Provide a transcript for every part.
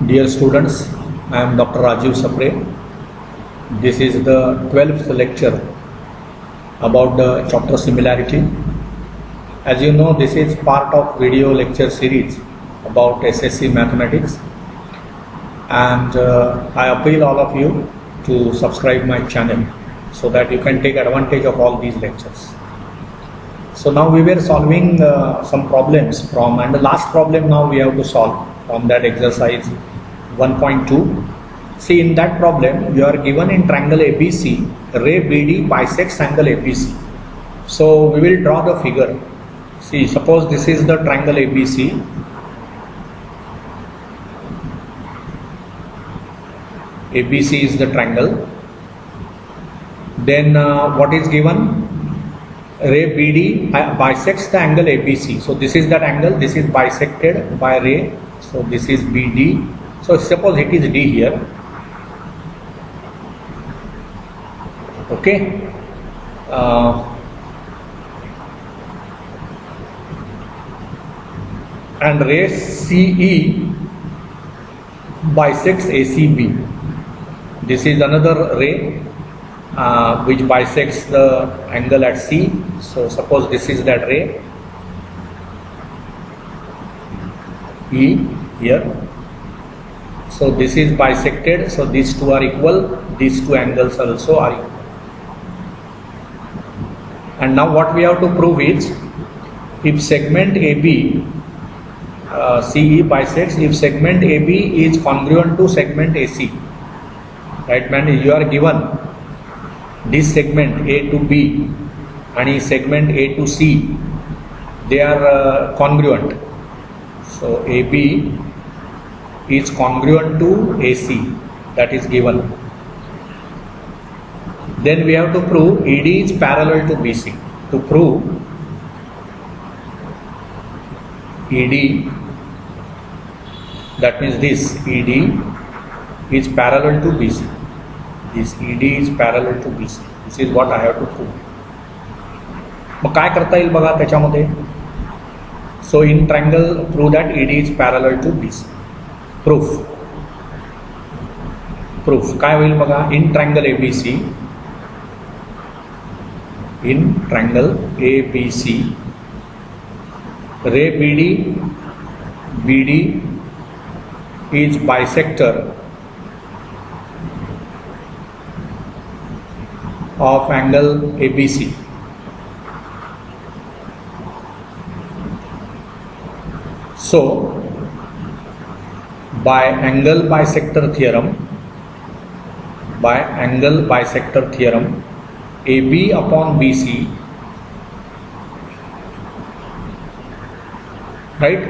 Dear students, I am Dr. Rajiv Sapre. This is the 12th lecture about the chapter similarity. As you know, this is part of video lecture series about SSC mathematics, and I appeal all of you to subscribe my channel so that you can take advantage of all these lectures. So now we were solving some problems from, and the last problem now we have to solve from that exercise 1.2. See, in that problem you are given in triangle ABC, ray BD bisects angle ABC. So we will draw the figure. See, suppose this is the triangle ABC. ABC is the triangle. Then what is given? Ray BD bisects the angle ABC. So this is that angle, this is bisected by ray. So this is BD. So suppose it is D here. Okay. And ray CE bisects ACB. This is another ray which bisects the angle at C. So suppose this is that ray E here. So this is bisected. So these two are equal. These two angles also are equal. And now what we have to prove is, if segment AB CE bisects, if segment AB is congruent to segment AC, right? Man, you are given this segment A to B and segment A to C, they are congruent. So AB is congruent to AC, that is given. Then we have to prove ED is parallel to BC. To prove ED, that means this ED is parallel to BC. This ED is parallel to BC. This is what I have to prove. मग काय करता येईल बघा त्याच्यामध्ये. So in triangle prove that ED is parallel to BC. Proof काय होईल बघा. In triangle ABC, in triangle ABC, ray BD is bisector of angle ABC. So by angle bisector theorem, AB upon BC, right,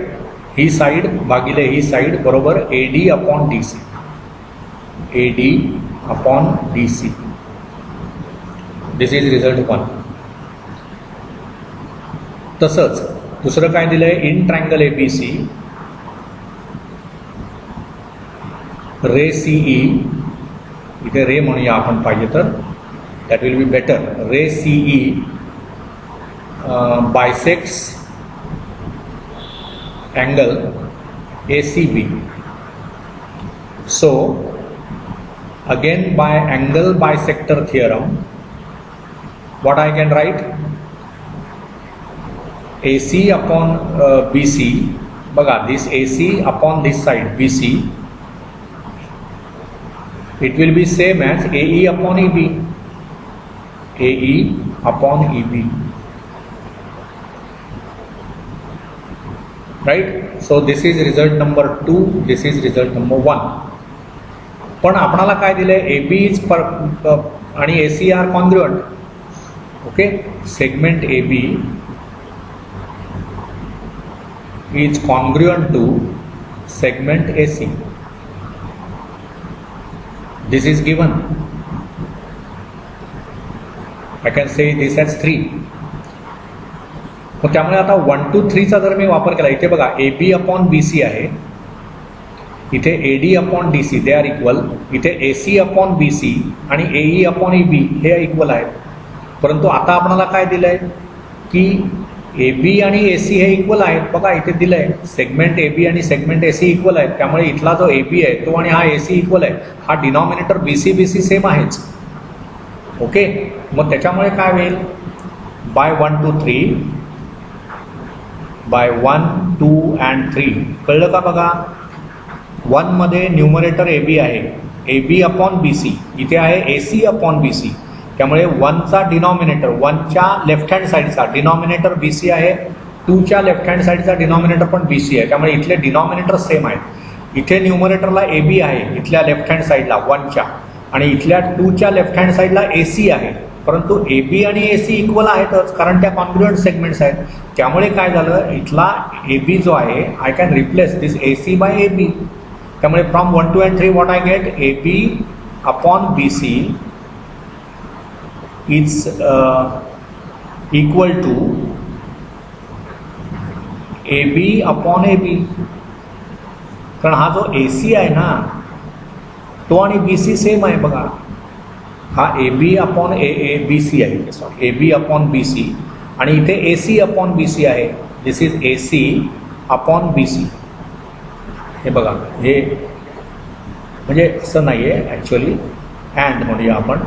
he side भागिले ही side बरोबर AD upon DC. AD upon DC. This is result 1. तसंच दुसरं काय दिलंय. In triangle ABC, ray CE, इथे रे म्हणूया आपण पाहिजे तर, that will be better. Ray CE bisects angle ACB. So again by angle bisector theorem, what I can write? AC upon BC. Baga, this AC upon this side BC, it will be same as AE upon EB. AE upon EB, right? So this is result number 2, this is result number 1. पण आपणाला काय दिलंय. AB is आणि AC are congruent. Okay, segment AB is congruent to segment AC. This is given. I can say this as 3. मग त्यामुळे आता 1 to 3 चा जर मी वापर केला, इथे बघा AB अपॉन BC आहे, इथे AD upon DC they are equal, इथे AC अपॉन BC आणि AE अपॉन EB हे इक्वल आहेत. परंतु आता आपल्याला काय दिलंय की ए बी आणि ए सी हे इक्वल आहेत. बघा इथे दिलं आहे सेगमेंट ए बी आणि सेगमेंट ए सी इक्वल आहेत, त्यामुळे इथला जो ए बी आहे तो आणि हा ए सी इक्वल आहे. हा डिनॉमिनेटर बी सी सेम आहेच. ओके, मग त्याच्यामुळे काय होईल, बाय 1 2 3 बाय 1 2 and 3 कळलं का? बघा 1 मध्ये न्यूमरेटर ए बी आहे, A B upon b C, इथे आहे ए सी अपॉन बी सी, त्यामुळे 1चा डिनॉमिनेटर 1च्या लेफ्ट हँड साईडचा डिनॉमिनेटर बी सी आहे, 2च्या लेफ्ट हँड साईडचा डिनॉमिनेटर पण बी सी आहे, त्यामुळे इथले डिनॉमिनेटर सेम आहेत. इथे न्यूमरेटरला ए बी आहे इथल्या लेफ्ट हँड साईडला 1च्या, आणि इथल्या 2च्या लेफ्ट हँड साईडला ए सी आहे, परंतु ए बी आणि ए सी इक्वल आहेतच कारण त्या कॉन्ग्रुएंट सेगमेंट्स आहेत. त्यामुळे काय झालं, इथला ए बी जो आहे I can replace this a c by a b. त्यामुळे from 1 2 and 3 what I get, a B upon b c is equal to a B upon a b. कारण हा जो ए सी आहे ना तो आणि बी सी सेम आहे. बघा हा a B upon a B c आहे, sorry a B upon b c, आणि इथे a C upon b c आहे. This is a C upon b c. हे बघा हे म्हणजे असं नाही आहे ॲक्च्युअली, अँड म्हणूया आपण,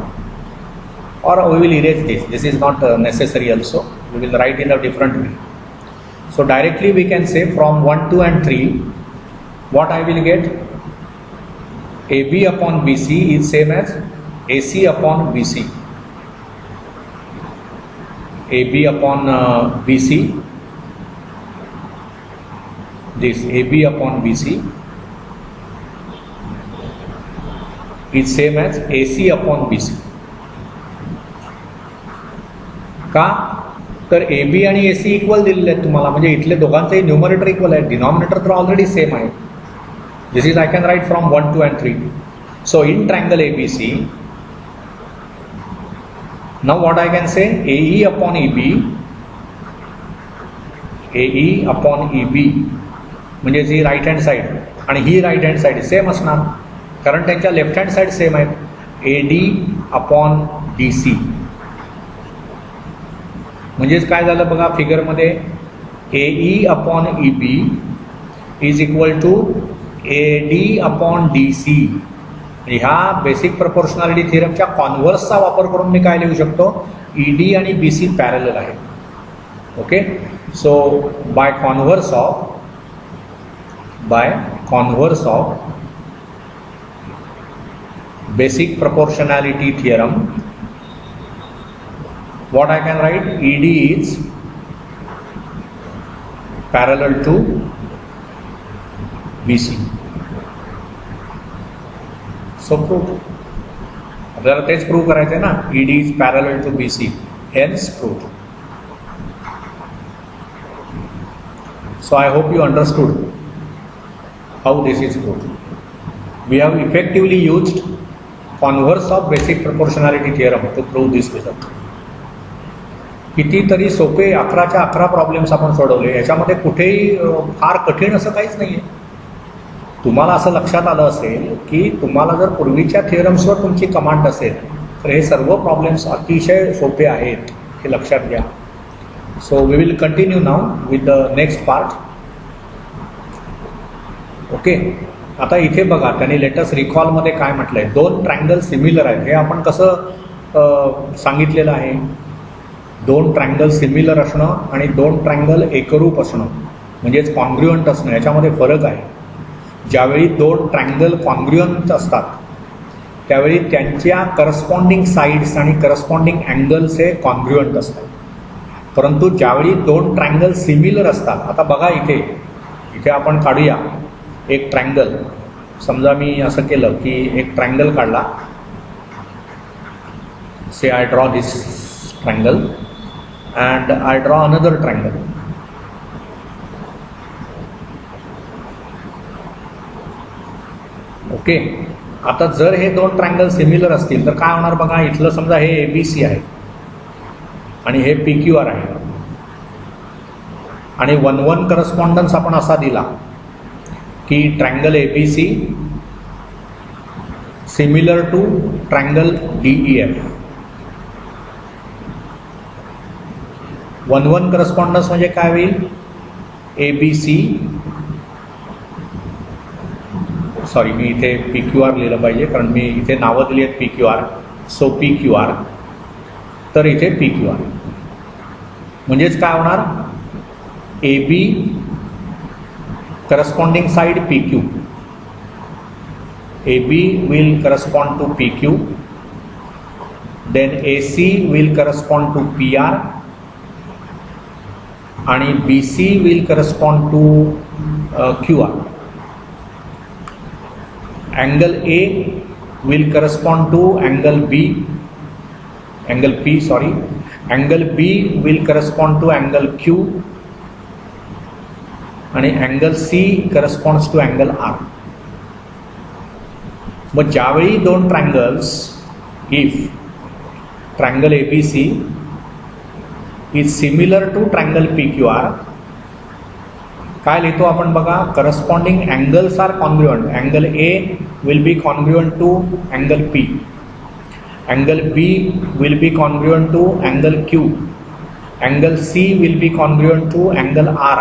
or we will erase this. This is not necessary also. We will write in a different way. So directly we can say from 1 2 and 3 what I will get, AB upon BC is same as AC upon BC. AB upon BC, this AB upon BC is same as AC upon BC. का तर A B आणि A C equal दिलेले आहेत तुम्हाला, म्हणजे इथले दोघांचंही numerator equal आहे, डिनॉमिनेटर तर ऑलरेडी सेम आहे. This is I can write from 1 2 and 3. So in triangle A B c now what I can say, a e upon e b, a e upon e b म्हणजे ही right hand side आणि ही right hand side same असणार कारण त्यांच्या left hand side same आहेत. A d upon d c म्हणजेच काय झालं बघा फिगरमध्ये, a e upon e b is equal to a d upon d c. ह्या बेसिक प्रपोर्शनॅलिटी थिअरमच्या कॉन्व्हर्सचा वापर करून मी काय लिहू शकतो, ई डी आणि बी सी पॅरलल आहे. Okay, so by converse of basic proportionality theorem, what I can write, ED is parallel to BC. So proved. आपल्याला तेच प्रूव्ह करायचं आहे ना, ED is parallel to BC, hence proved. So I hope you understood how this is proved. We have effectively used converse of basic proportionality theorem to prove this result. कितीतरी सोपे 11च्या 11 problems आपण सोडवले, याच्यामध्ये कुठेही फार कठीण असं काहीच नाही आहे. तुम्हाला असं लक्षात आलं असेल की तुम्हाला जर पूर्वीच्या थिअरम्सवर तुमची कमांड असेल तर हे सर्व प्रॉब्लेम्स अतिशय सोपे आहेत, हे लक्षात घ्या. So we will continue now with the next part. Okay, आता इथे बघा त्यांनी लेटेस्ट रिकॉलमध्ये काय म्हटलं आहे, 2 ट्रायंगल सिमिलर आहेत. हे आपण कसं सांगितलेलं आहे, 2 ट्रायंगल सिमिलर असणं आणि 2 ट्रायंगल एकरूप असणं म्हणजेच कॉन्ग्रुएंट असणं, याच्यामध्ये फरक आहे. ज्यावेळी 2 ट्रायंगल कॉन्ग्रुएंट असतात त्यावेळी त्यांच्या करस्पॉन्डिंग साईड्स आणि करस्पॉन्डिंग अँगल्स हे कॉन्ग्रुएंट असतात. परंतु ज्यावेळी 2 ट्रायंगल सिमिलर असतात, आता बघा इथे आपण काढूया एक ट्रायंगल. समजा मी असं केलं की एक ट्रायंगल काढला, say I draw this triangle and I draw another triangle. Okay, आता जर हे 2 ट्रायंगल सिमिलर असतील तर काय होणार बघा, इथलं समजा हे ए बी सी आहे आणि हे पी क्यू आर आहे आणि 1-1 करस्पॉन्डन्स आपण असा दिला की triangle A B C similar to triangle D E F. 1-1 correspondence म्हणजे काय होईल, ABC, सॉरी मी इथे PQR लिहिलं पाहिजे कारण मी इथे नावं दिली आहेत PQR, सो PQR, तर इथे PQR म्हणजेच काय होणार, AB corresponding side PQ, AB will correspond to PQ, then AC will correspond to PR आणि BC will correspond to QR. Angle A will correspond to angle B, angle P, sorry. Angle B will correspond to angle Q आणि angle C corresponds to angle R. मग ज्यावेळी दोन triangles, if triangle ABC is similar to triangle PQR, काय लिहितो आपण बघा, corresponding angles are congruent. Angle A will be congruent to angle P, angle B will be congruent to angle Q, angle C will be congruent to angle R.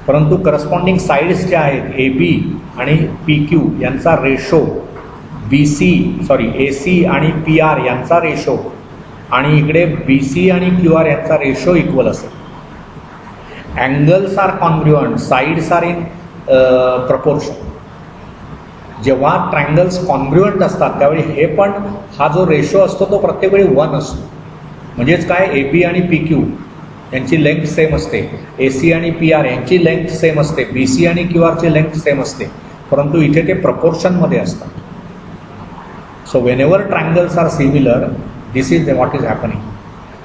परंतु corresponding sides ज्या आहेत AB आणि PQ यांचा ratio, AC आणि PR यांचा ratio आणि इकडे BC आणि QR यांचा रेशो इक्वल असेल. Angles are congruent, sides are in proportion. जेव्हा ट्रायंगल्स कॉन्ग्रुएंट असतात त्यावेळी हे पण हा जो रेशो असतो तो प्रत्येक वेळी 1 असतो. म्हणजेच काय, AB आणि PQ यांची लेंथ सेम असते, AC आणि PR यांची लेंथ सेम असते, BC आणि QR ची लेंथ सेम असते, परंतु इथे ते प्रपोर्शनमध्ये असतात. So whenever triangles are similar, this is what is happening.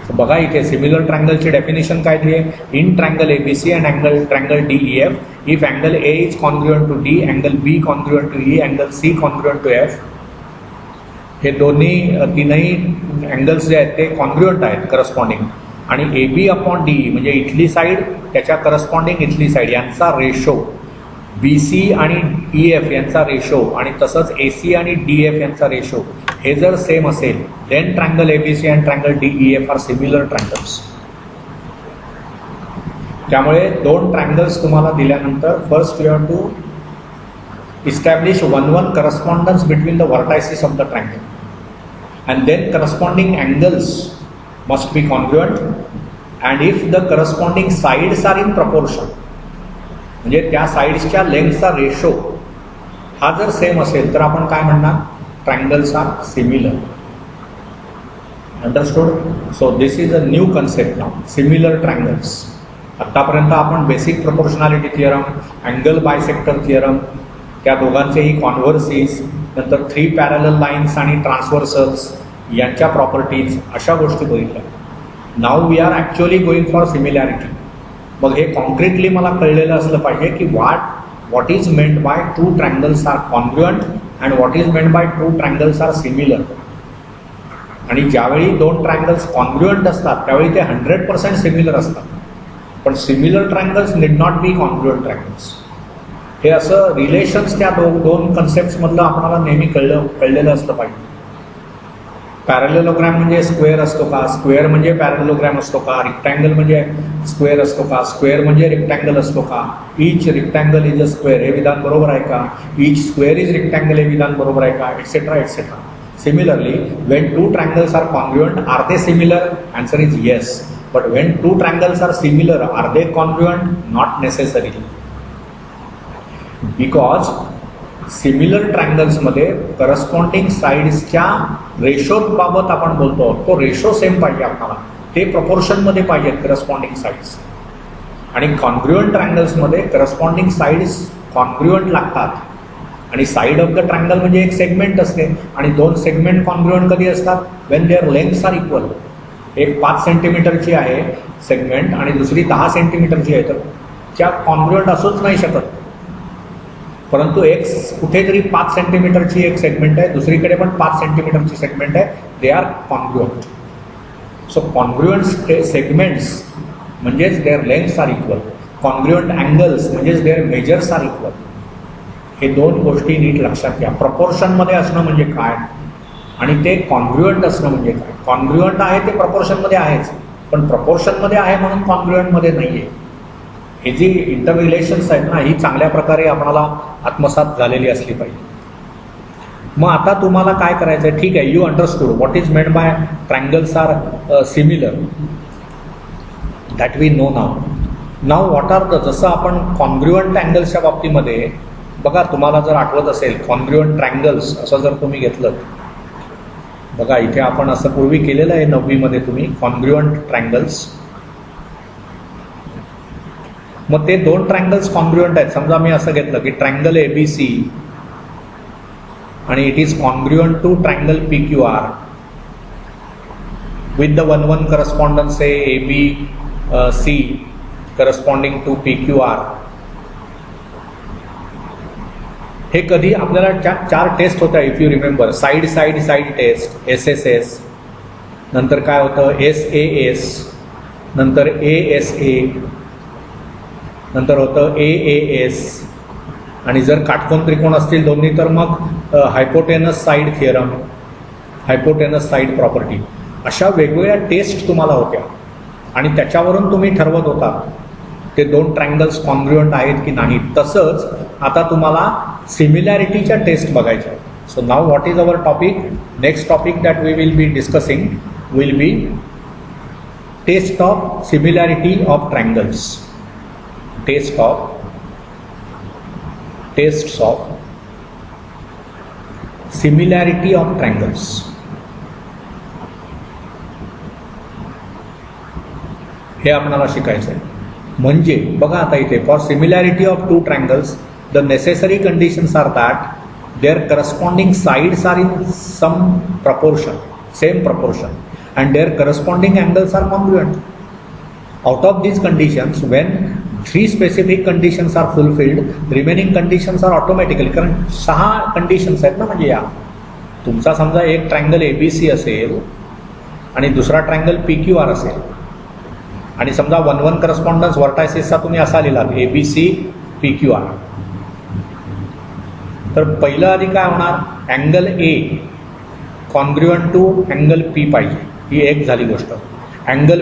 सो बघा इथे सिमिलर ट्रायंगलची डेफिनेशन काय दिली आहे, in triangle ABC and triangle DEF, if angle A is congruent to D, angle B congruent to E, angle C congruent to F. हे तीनही angles जे आहेत ते कॉन्ग्रुएंट आहेत करस्पॉन्डिंग, आणि AB अपॉन DE म्हणजे इथली साईड त्याच्या करस्पॉन्डिंग इथली साईड यांचा रेशो, BC आणि EF यांचा रेशो आणि तसंच AC आणि DF यांचा रेशो हे जर सेम असेल, then triangle ABC and triangle DEF are similar triangles. त्यामुळे दोन ट्रायंगल्स तुम्हाला दिल्यानंतर first you have to establish 1-1 correspondence between the vertices of the triangle and then corresponding angles must be congruent, and if the corresponding sides are in proportion, म्हणजे त्या साइड्सच्या लेंथचा ratio हा जर same असेल तर आपण काय म्हणणार, triangles are similar. Understood. So this is a new concept now, similar triangles. आतापर्यंत आपण basic proportionality theorem, angle bisector theorem, त्या दोघांचेही कॉन्व्हर्सिस, नंतर 3 पॅरलल लाईन्स आणि ट्रान्सव्हर्सल्स यांच्या प्रॉपर्टीज, अशा गोष्टी बघितल्या. Now we are actually going for similarity. मग हे कॉन्क्रीटली मला कळलेलं असलं पाहिजे की what is meant by two triangles are congruent and what is meant by two triangles are similar. आणि ज्यावेळी दोन ट्रायंगल्स कॉन्ग्रुएंट असतात त्यावेळी ते 100% सिमिलर असतात, पण similar triangles need not be congruent triangles. हे असं रिलेशन्स त्या दोन कन्सेप्ट्समधलं आपल्याला नेहमी कळलेलं असलं पाहिजे. पॅरलेलोग्रॅम म्हणजे स्क्वेअर असतो का, स्क्वेअर म्हणजे पॅरलेलोग्रॅम असतो का, रेक्टँगल म्हणजे स्क्वेअर असतो का, स्क्वेअर म्हणजे रेक्टँगल असतो का, each rectangle is a square हे विधान बरोबर आहे का, ईच स्क्वेअर इज रेक्टँगल हे विधान बरोबर आहे का, etcetera etcetera. Similarly when two triangles are congruent, are they similar? Answer is yes. But when two triangles are similar, are they congruent? Not necessarily. Because similar ट्रायंगल्समध्ये corresponding साइड्सच्या रेशोबाबत आपण बोलतो, तो रेशो सेम पाहिजे आपल्याला, ते प्रपोर्शनमध्ये पाहिजेत करस्पॉन्डिंग साइड्स. आणि कॉन्ग्रुएंट ट्रायंगल्समध्ये करस्पॉन्डिंग साइड्स कॉन्ग्रुएंट लागतात. आणि साइड ऑफ द ट्रायंगल म्हणजे एक सेगमेंट असते, आणि दोन सेगमेंट कॉन्ग्रुएंट कधी असतात? When their lengths are equal. एक 5 सेंटीमीटरची आहे सेगमेंट आणि दुसरी 10 सेंटीमीटरची आहे, तर त्या कॉन्ग्रुएंट असूच नाही शकत. परंतु एक कुठेतरी 5 सेंटीमीटरची एक सेगमेंट आहे, दुसरीकडे पण 5 सेंटीमीटरची सेगमेंट आहे, they are congruent. So congruent segments म्हणजेच their lengths are equal, congruent angles म्हणजेच देअर मेजर्स आर इक्वल. हे दोन गोष्टी नीट लक्षात घ्या. प्रपोर्शनमध्ये असणं म्हणजे काय आणि ते कॉन्ग्रुएंट असणं म्हणजे काय. कॉन्ग्रुएंट आहे ते प्रपोर्शनमध्ये आहेच, पण प्रपोर्शनमध्ये आहे म्हणून कॉन्ग्रुएंटमध्ये नाही आहे. हे जी इंटररिलेशन्स आहेत ना, ही चांगल्या प्रकारे आम्हाला आत्मसात झालेली असली पाहिजे. मग आता तुम्हाला काय करायचं आहे, ठीक आहे, you understood what is made by triangles are similar, that we know now what are the, जसं आपण कॉन्ग्रुएंट अँगल्सच्या बाबतीमध्ये बघा, तुम्हाला जर आठवत असेल कॉन्ग्रुएंट ट्रायंगल्स असं जर तुम्ही घेतलं, बघा इथे आपण असं पूर्वी केलेलं आहे 9वीमध्ये तुम्ही कॉन्ग्रुएंट ट्रायंगल्स. मग ते 2 ट्रायंगल्स कॉन्ग्रुएंट आहेत. समजा मी असं घेतलं की ट्रायंगल ABC आणि it is congruent to triangle PQR with the 1-1 correspondence a ABC corresponding to PQR. हे कधी आपल्याला 4 टेस्ट होत्या, if you remember. Side test SSS, नंतर काय होतं SAS, नंतर ASA, नंतर होतं AAS, आणि जर काटकोन त्रिकोण असतील दोन्ही तर मग hypotenuse side theorem, hypotenuse side property. अशा वेगवेगळ्या टेस्ट तुम्हाला होत्या आणि त्याच्यावरून तुम्ही ठरवत होता ते 2 ट्रायंगल्स कॉन्ग्रुएंट आहेत की नाही. तसंच आता तुम्हाला सिमिलॅरिटीच्या टेस्ट बघायच्या आहेत. So now what is our topic, next topic that we will be discussing will be test of similarity of triangles. Test of similarity of triangles. हे आपल्याला शिकायचं आहे. म्हणजे बघा आता इथे for similarity of 2 triangles the necessary conditions are that their corresponding sides are in some proportion, same proportion, and their corresponding angles are congruent. Out of these conditions, when 3 specific conditions are fulfilled, the remaining conditions are automatically, कारण 6 conditions आहेत ना. म्हणजे या तुमचा समजा एक triangle ABC असेल आणि दुसरा ट्रायंगल PQR असेल आणि समजा 1-1 करस्पॉन्डन्स व्हर्टायसिसचा तुम्ही असा लिहिलात ABC PQR, तर पहिलं आधी काय होणार, angle A congruent to angle P पाहिजे, ही एक झाली गोष्ट. Angle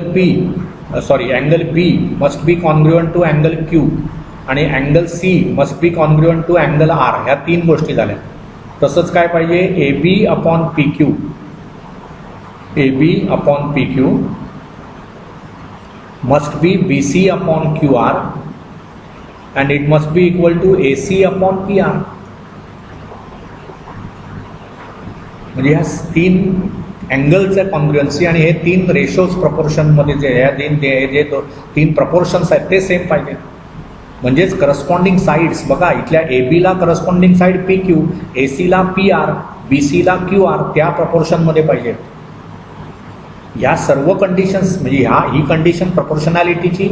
B must be congruent to angle Q आणि angle C must be congruent to angle R. ह्या 3 गोष्टी झाल्या. तसंच काय पाहिजे, AB upon PQ must be BC upon QR and it must be equal to AC upon PR. म्हणजे ह्या 3 अँगलचं कॉन्ग्रुएन्सी आणि हे 3 रेशोज प्रपोर्शनमध्ये जे 3 प्रपोर्शन्स आहेत ते सेम पाहिजे. म्हणजेच करस्पॉन्डिंग साईड्स बघा, इथल्या ABला करस्पॉन्डिंग साईड PQ, ACला PR, BCला QR त्या प्रपोर्शनमध्ये पाहिजे. ह्या सर्व कंडिशन्स म्हणजे ही कंडिशन प्रपोर्शनॅलिटीची,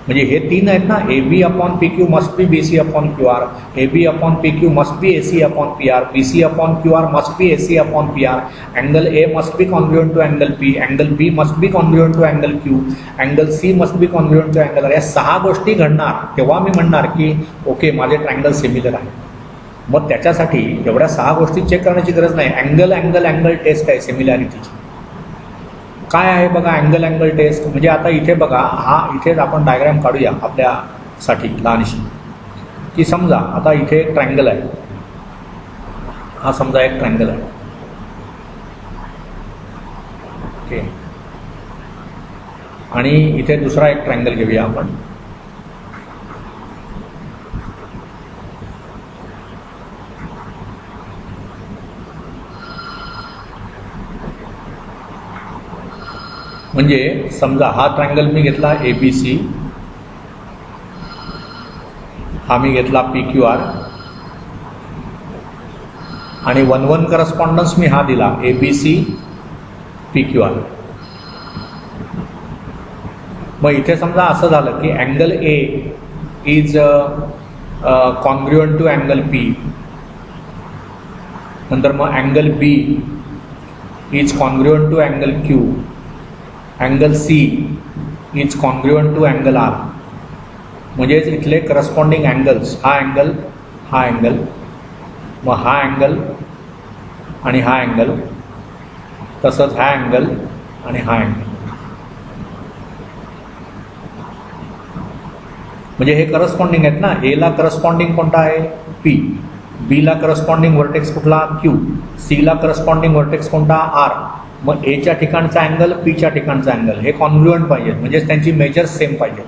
म्हणजे हे 3 आहेत ना, AB upon PQ must be BC upon QR, AB upon PQ must be AC upon PR, BC upon QR must be AC upon PR, angle A must be congruent to angle P, angle B must be congruent to angle Q, angle C must be congruent to angle R. या 6 गोष्टी घडणार तेव्हा मी म्हणणार की okay माझे triangle similar आहे. मग त्याच्यासाठी एवढ्या 6 गोष्टी चेक करण्याची गरज नाही. अँगल टेस्ट आहे सिमिलॅरिटीची. काय आहे बघा अँगल टेस्ट म्हणजे, आता इथे बघा, इथेच आपण डायग्राम काढूया आपल्यासाठी लहानशी, की समजा आता इथे एक ट्रायंगल आहे, हा समजा एक ट्रायंगल आहे, ओके, आणि इथे दुसरा एक ट्रायंगल घेऊया आपण. म्हणजे समजा हा ट्रायंगल मी घेतला ABC, हा मी घेतला PQR आणि 1-1 करस्पॉन्डन्स मी हा दिला ABC PQR. मग इथे समजा असं झालं की angle A is congruent to angle P, नंतर मग angle B is congruent to angle Q, angle C is congruent to angle R. म्हणजेच इथले करस्पॉन्डिंग अँगल्स, हा अँगल, मग हा अँगल आणि हा अँगल, तसंच हा अँगल आणि हा अँगल. म्हणजे हे करस्पॉन्डिंग आहेत ना. ए ला करस्पॉन्डिंग कोणता आहे? पी. बी ला करस्पॉन्डिंग व्हर्टेक्स कुठला? क्यू. सी ला करस्पॉन्डिंग व्हर्टेक्स कोणता? आर. मग एच्या ठिकाणचा अँगल पीच्या ठिकाणचा अँगल हे कॉन्ग्रुएंट पाहिजेत, म्हणजेच त्यांची मेजर्स सेम पाहिजेत.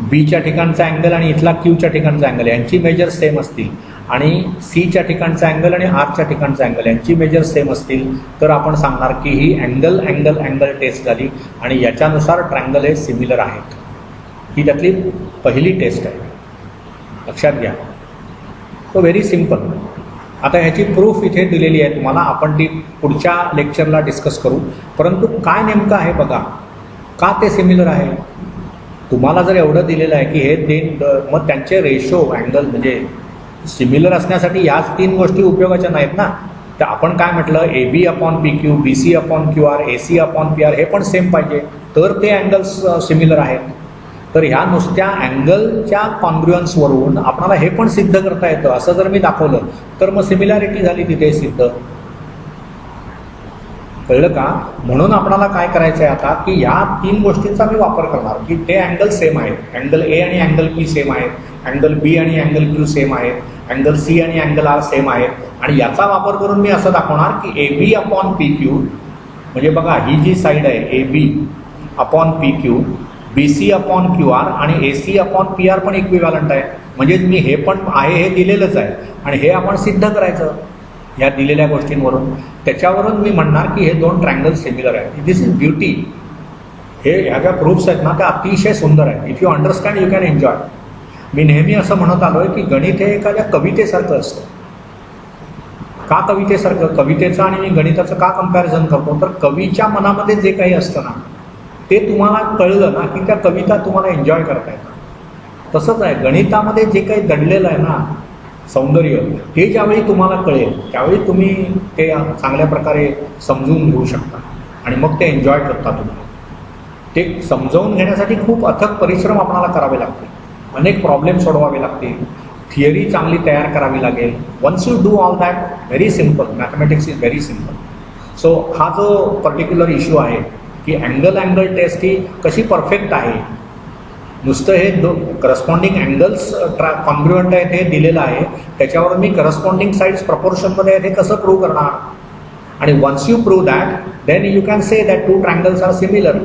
बीच्या ठिकाणचा अँगल आणि इथला क्यूच्या ठिकाणचा अँगल यांची मेजर्स सेम असतील आणि सीच्या ठिकाणचा अँगल आणि आरच्या ठिकाणचा अँगल यांची मेजर्स सेम असतील तर आपण सांगणार की ही अँगल अँगल अँगल टेस्ट झाली आणि याच्यानुसार ट्रायंगल हे सिमिलर आहेत. ही त्यातली पहिली टेस्ट आहे, लक्षात घ्या. So very simple. आता ह्याची प्रूफ इथे दिलेली आहे तुम्हाला, आपण ती पुढच्या लेक्चरला डिस्कस करू. परंतु काय नेमकं आहे बघा, का ते सिमिलर आहे. तुम्हाला जर एवढं दिलेलं आहे की हे मग त्यांचे रेशो अँगल म्हणजे सिमिलर असण्यासाठी याच 3 गोष्टी उपयोगाच्या नाहीत ना. तर आपण काय म्हटलं, A B upon P Q, B C upon Q R, A C upon P R हे पण सेम पाहिजे तर ते अँगल्स सिमिलर आहेत. तर ह्या नुसत्या अँगलच्या कॉन्ग्रुअन्सवरून आपल्याला हे पण सिद्ध करता येतं. असं जर मी दाखवलं तर मग सिमिलॅरिटी झाली तिथे सिद्ध. कळलं का? म्हणून आपल्याला काय करायचं आहे आता की या 3 गोष्टींचा मी वापर करणार की ते अँगल सेम आहेत. अँगल ए आणि अँगल पी सेम आहेत, अँगल बी आणि अँगल क्यू सेम आहेत, अँगल सी आणि अँगल आर सेम आहेत. आणि याचा वापर करून मी असं दाखवणार की A B upon P Q म्हणजे बघा ही जी साईड आहे A B upon P Q, B C upon Q R आणि A C upon P R पण इक्विव्हॅलंट आहे. म्हणजे मी हे पण आहे हे दिलेलंच आहे आणि हे आपण सिद्ध करायचं ह्या दिलेल्या गोष्टींवरून. त्याच्यावरून मी म्हणणार की हे 2 ट्रायंगल सिमिलर आहेत. दिस इज ब्युटी. हे ह्या ज्या प्रूफ्स आहेत ना त्या अतिशय सुंदर आहेत. If you understand you can enjoy. मी नेहमी असं म्हणत आलो आहे की गणित हे एखाद्या कवितेसारखं असतं. का कवितेसारखं? कवितेचं आणि मी गणिताचं का कम्पॅरिझन करतो तर कवीच्या मनामध्ये जे काही असतं ना ते तुम्हाला कळलं ना की त्या कविता तुम्हाला एन्जॉय करता येतात. तसंच आहे गणितामध्ये जे काही दडलेलं आहे ना सौंदर्य हे ज्यावेळी तुम्हाला कळेल त्यावेळी तुम्ही ते चांगल्या प्रकारे समजून घेऊ शकता आणि मग ते एन्जॉय करता तुम्ही. ते समजावून घेण्यासाठी खूप अथक परिश्रम आपल्याला करावे लागतील, अनेक प्रॉब्लेम सोडवावे लागतील, थिअरी चांगली तयार करावी लागेल. Once you do all that very simple. Mathematics is very simple. So हा जो पर्टिक्युलर इश्यू आहे की अँगल अँगल टेस्ट ही कशी परफेक्ट आहे, नुसतं हे करस्पॉन्डिंग अँगल्स कॉन्ग्रुएंट आहेत हे दिलेलं आहे, त्याच्यावर मी करस्पॉन्डिंग साईड्स प्रपोर्शनमध्ये आहेत हे कसं प्रूव्ह करणार. आणि once you prove that then you can say that 2 triangles are similar.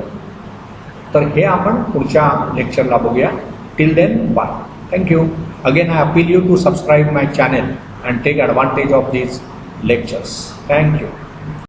तर हे आपण पुढच्या लेक्चरला बघूया. Till then bye. Thank you. Again I appeal you to subscribe my channel and take advantage of these lectures. Thank you.